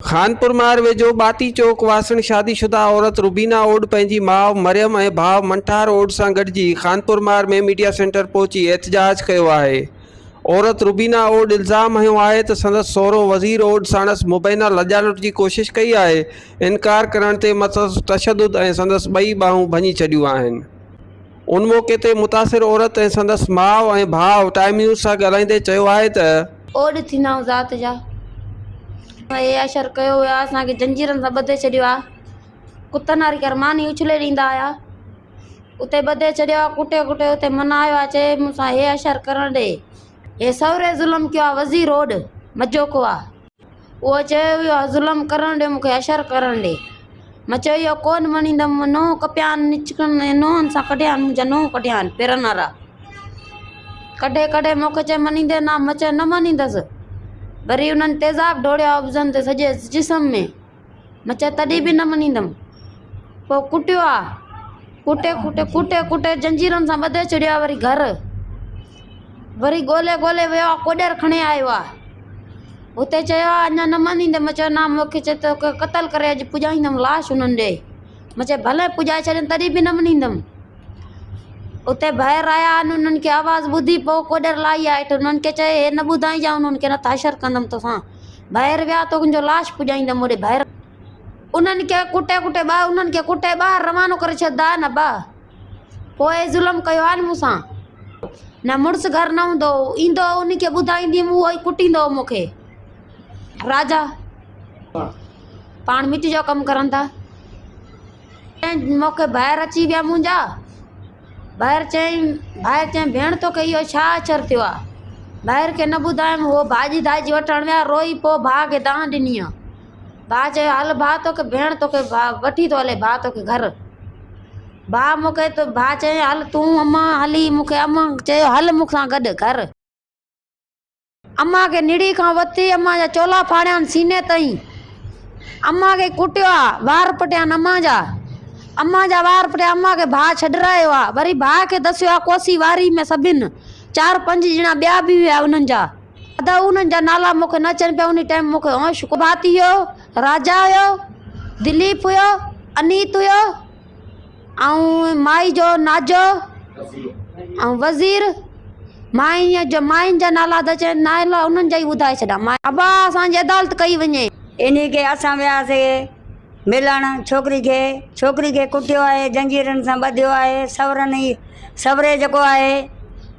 खानपुर मार वेझो बाती चौक वासण शादीशुदा औरत रुबीना ओड पंहिंजी माउ मरियम ऐं भाउ मंठार ओड सां गॾिजी खानपुर मार में मीडिया सेंटर पहुची एहतजाज कयो आहे। औरत रुबीना ओड इल्ज़ाम हयो आहे त संदसि सहुरो वज़ीर ओड साणसि मुबैना लॼालुट जी कोशिश कई आहे। इनकार करण ते मसस तशदुद ऐं संदसि ॿई ॿाहूं भञी छॾियूं आहिनि। उन मौक़े ते मुतासिर औरत ऐं संदसि माउ ऐं भाउ टाइम न्यूज़ सां ॻाल्हाईंदे चयो आहे त ओड थींदा ज़ात जा ये अशर कयो हुया, असांखे जंजीरनि सां ॿधे छॾियो आहे। कुतनि वारी करमानी उछले ॾींदा हुया, उते ॿधे छॾियो आहे, कुटे कुटे उते मनायो आहे। चए मूंसां हे अशर करण ॾे, हे सहुरे ज़ुल्म कयो आहे। वज़ीर ओड मजोको आहे, उहो चयो वियो ज़ुल्म करण ॾे, मूंखे अशर करण ॾे। मां चयो इहो कोन मञींदमि। नोह कपिया आहिनि, निचकनि नोहनि सां कढिया आहिनि, मुंहिंजा नोह कढिया आहिनि पेरनि वारा। कढे कढे मूंखे चए मञींदे न। मां चयो न मञींदसि। वरी उन्हनि तेज़ाब ढोड़िया ऑब्ज़न ते सॼे जिस्म में। मां चयो तॾहिं बि न मञींदमि। पोइ कुटियो आहे, कुटे कुटे कुटे कुटे जंजीरनि सां ॿधे छॾियो आहे। वरी घर वरी ॻोल्हे ॻोल्हे वियो आहे, कोॾर खणे आयो आहे। हुते चयो आहे अञा न मञींदे। मां चयो न, मूंखे चए तोखे क़तल करे अॼु पुॼाईंदमि लाश उन्हनि ॾे। मां चयो भले पुॼाए छॾनि, तॾहिं बि न मञींदमि। उते ॿाहिरि आया आहिनि, उन्हनि खे आवाज़ ॿुधी पोइ कोॾर लाई आहे हेठि। उन्हनि खे चए हे न ॿुधाइजांइ, उन्हनि खे न त अशर कंदमि तोसां। ॿाहिरि विया तो तुंहिंजो लाश पुॼाईंदमि होॾे ॿाहिरि। उन्हनि खे कुटे कुटे उन्हनि खे कुटे ॿाहिरि रवानो करे छॾंदा न पोइ ज़ुल्म कयो आहे न मूंसां। न मुड़ुसु घर न हूंदो, ईंदो उनखे ॿुधाईंदीमि, उहो ई कुटींदो मूंखे। राजा पाण मिटी जो कमु करनि था। मूंखे ॿाहिरि अची विया मुंहिंजा। ॿाहिरि चयईं भेण तोखे इहो छा अचर थियो आहे। ॿाहिरि खे न ॿुधायमि। उहो भाॼी धाॼी वठणु विया, रोई पोइ भाउ खे दांह ॾिनी आहे। भाउ चयो हल भाउ तोखे भेण तोखे वठी थो हले, भाउ तोखे घर। भाउ मूंखे त भाउ चयईं हल तूं अम्मा हली। मूंखे अम्मा चयो हल मूंसां गॾु घर। अम्मा खे निड़ी खां वठी अम्मा जा चोला फाड़िया आहिनि सीने ताईं। अम्मा खे कुटियो आहे, वार पटिया आहिनि अम्मा जा। अम्मा जा वार पटिया, अम्मा खे भाउ छॾायो आहे। वरी भाउ खे दसियो आहे कोसी वारी में सभिनि 4-5 ॼणा ॿिया बि हुया उन्हनि जा। अदा उन्हनि जा नाला मूंखे न अचनि पिया उन टाइम। मूंखे होश भाती हुयो, राजा हुयो, दिलीप हुयो, अनीत हुयो ऐं माई जो नाजो ऐं वज़ीर। माइन जा नाला त अचनि, नाला उन्हनि जा ई ॿुधाए छॾिया। अबा असांजी अदालत कई वञे। इन खे असां वियासीं मिलण छोकिरी खे कुटियो आहे, जंजीरनि सां ॿधियो आहे। सवरे जेको आहे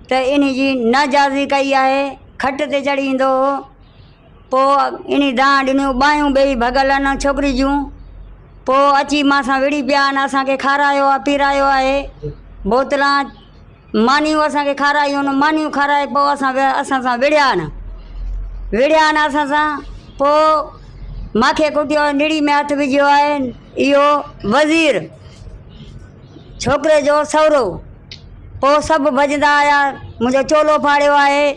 त इन जी नाजाज़ी कई आहे। खट ते चढ़ी ईंदो हो, पोइ इन दांह ॾिनियूं, ॿाहियूं ॿई भॻल आहिनि छोकिरी जूं। पोइ अची मां सां विड़ी पिया आहिनि, असांखे खारायो आहे, पीरायो आहे। बोतलां मानियूं असांखे खारायूं, मानियूं खाराए पोइ असां सां विड़िया आहिनि असां सां। पोइ मूंखे कुटियो, निड़ी में हथु विझियो आहे। इहो वज़ीर छोकिरे जो सहुरो। पोइ सभु भॼंदा आया, मुंहिंजो चोलो फाड़ियो आहे।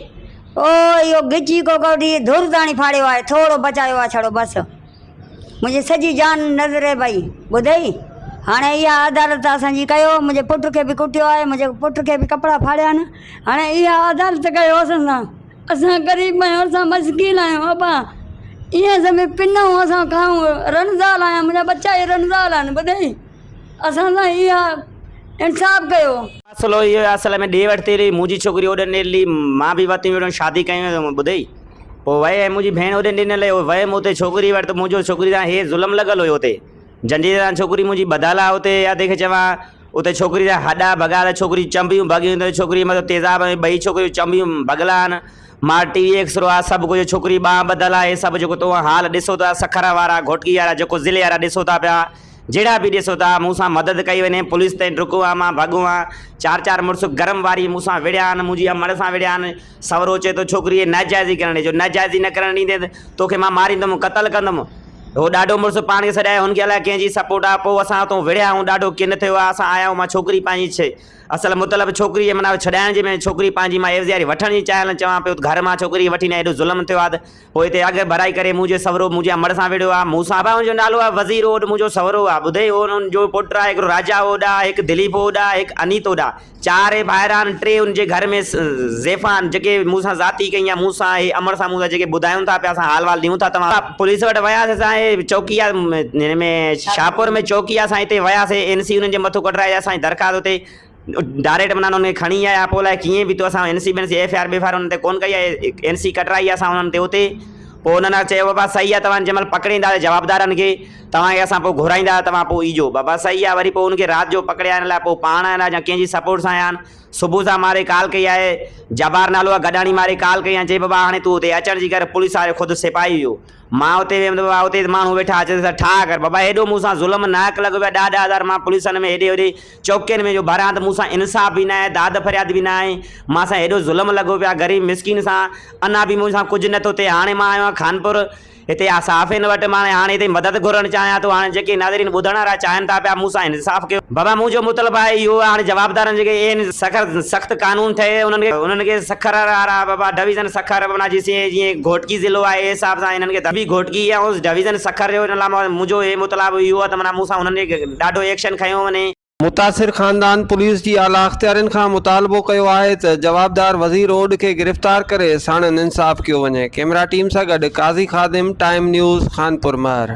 ओ इहो गिची को कढी धुर ताणी फाड़ियो आहे, थोरो बचायो आहे छड़ो बसि। मुंहिंजी सॼी जान नज़रे पई ॿुधई। हाणे इहा अदालत असांजी कयो। मुंहिंजे पुट खे बि कुटियो आहे, मुंहिंजे पुट खे बि कपिड़ा फाड़िया आहिनि। हाणे इहा अदालत कयो असां ग़रीब आहियूं, असां मस्कीन आहियूं। अबा ईअं समय पिनऊं असां खाऊं, रनज़ाल आहियां, मुंहिंजा बच्चा ई रनज़ाल आहिनि ॿुधई। असां सां इहा इंसाफ़ कयो। मसलो इहो असल में ॾे वठि थी। मुंहिंजी छोकिरी होॾे ॾिनली, मां बि वरिती वेठो शादी कयूं ॿुधई। पोइ वयमि, मुंहिंजी भेण होॾे ॾिनल हुयो, वयमि उते छोकिरी वटि। त मुंहिंजो छोकिरी सां हे ज़ुल्म लॻल हुयो हुते। जंजीर सां छोकिरी मुंहिंजी ॿधल आहे हुते। या तंहिंखे चवां उते छोकिरी जा हॾा भॻा, छोकिरी चंबियूं भॻियूं, त छोकिरी मतिलबु तेज़ाब में ॿई छोकिरियूं चंबियूं भॻला आहिनि। मां TV एक्सरो आहे, सभु कुझु। छोकिरी ॿांह ॿधल आहे। हे सभु जेको तव्हां हाल ॾिसो था, सखर वारा, घोटकी वारा, जेको ज़िले वारा ॾिसो था पिया, जहिड़ा बि ॾिसो था, मूंसां मदद कई वञे। पुलिस ताईं डुको आहे, मां भॻो आहे। 4-4 मुड़ुस गरम वारी मूंसां विड़िया आहिनि, मुंहिंजी अमड़ सां विड़िया आहिनि। सवरो चए थो छोकिरी नाजाइज़ी करणु ॾिजो, नाजाइज़ी न करणु ॾींदे तोखे मां मारींदुमि, क़तल कंदुमि। हो ॾाढो मुड़ुसु पाण खे सॾाए हुनखे अलाए कंहिंजी सपोर्ट आहे पोइ असां हुतां विड़िया ऐं ॾाढो किन थियो आहे असां आया आहियूं मां छोकिरी पंहिंजी छे असल मतिलबु छोकिरी जे माना छॾाइण जे में छोकिरी पंहिंजी मां एवज़ियारी वठण जी चाहियां चवां पियो घर मां छोकिरी वठी न एॾो ज़ुल्म थियो आहे त पोइ हिते अॻु भराई करे मुंहिंजो सवरो मुंहिंजे मड़ सां विड़ियो आहे मूंसां हुनजो नालो आहे वज़ीर ओड मुंहिंजो सवरो आहे ॿुधे हुनजो पुटु आहे हिकिड़ो राजा ओॾा हिकु दिलीप ओॾा हिकु अनीत ओॾा 4 भाइर आहिनि 3 उनजे घर में ज़ेफ़ा आहिनि जेके मूंसां ज़ाती कई आहे मूंसां हे अमर सां मूंसां जेके ॿुधायूं था पिया असां हाल वाल ॾियूं था तव्हां पुलिस वटि वियासीं असां हे चौकी आहे हिन में शाहपुर में चौकी आहे असां हिते वियासीं NC उन्हनि जे मथां कढाए असांजी दरख़्वास्त हुते डायरेक्ट माना उन्हनि खे खणी आया पोइ अलाए कीअं बि तो असां NC FIR BFIR हुन ते कोन कई आहे NC कटराई आहे असां हुननि ते हुते पोइ हुननि चयो बाबा सही आहे तव्हां जंहिं महिल पकड़ींदा जवाबदारनि खे तव्हांखे असां पोइ घुराईंदा तव्हां पोइ ईजो बाबा सही आहे वरी पोइ हुनखे राति जो पकड़िया आहिनि पोइ पाण आहिनि या कंहिंजी सपोर्ट सां आया आहिनि सुबुह सां मारे कॉल कई आहे जबार नालो आहे गॾाणी मारे कॉल कई आहे चई बाबा हाणे तूं हुते अचण जी करे पुलिस वारे ख़ुदि सिपाही हुयो मां हुते वियुमि बाबा हुते माण्हू वेठा अचे त ठा कर बाबा एॾो मूंसां ज़ुल्म नाक लॻो पिया 10,000 मां पुलिसनि में हेॾे होॾे चौकियुनि में जो भरियां त मूंसां इंसाफ़ बि न आहे दाद फरियाद बि न आहे मांसां हेॾो ज़ुल्म लॻो पिया ग़रीब मिसकिन सां अञा बि मूंसां कुझु नथो थिए हाणे मां आयो आहियां खानपुर हिते साफ़िन वटि मां हाणे हिते मदद घुरणु चाहियां थो हाणे जेके नाज़रीन ॿुधण वारा चाहिनि था पिया मूंसां इंसाफ़ कयो बाबा मुंहिंजो मतिलबु आहे इहो हाणे जवाबदारनि जेके आहिनि सख़्तु कानून ठहे उन्हनि खे सखर वारा बाबा डिवीज़न सखर माना जीअं घोटकी ज़िलो आहे ए हिसाब सां हिननि खे दबी घोटकी आहे ऐं डिवीज़न सखर जो हिन लाइ मुंहिंजो हे मतिलबु इहो आहे त माना मूंसां हुननि खे ॾाढो एक्शन खयो वञे मुतासिर ख़ानदान पुलिस जी आला अख़्तियारनि खां मुतालबो कयो आहे त जवाबदार वज़ीर ओड खे गिरफ़्तार करे साणनि इंसाफ़ कयो वञे। कैमरा टीम सां गॾु काज़ी ख़ादिम, टाइम न्यूज़, खानपुर महर।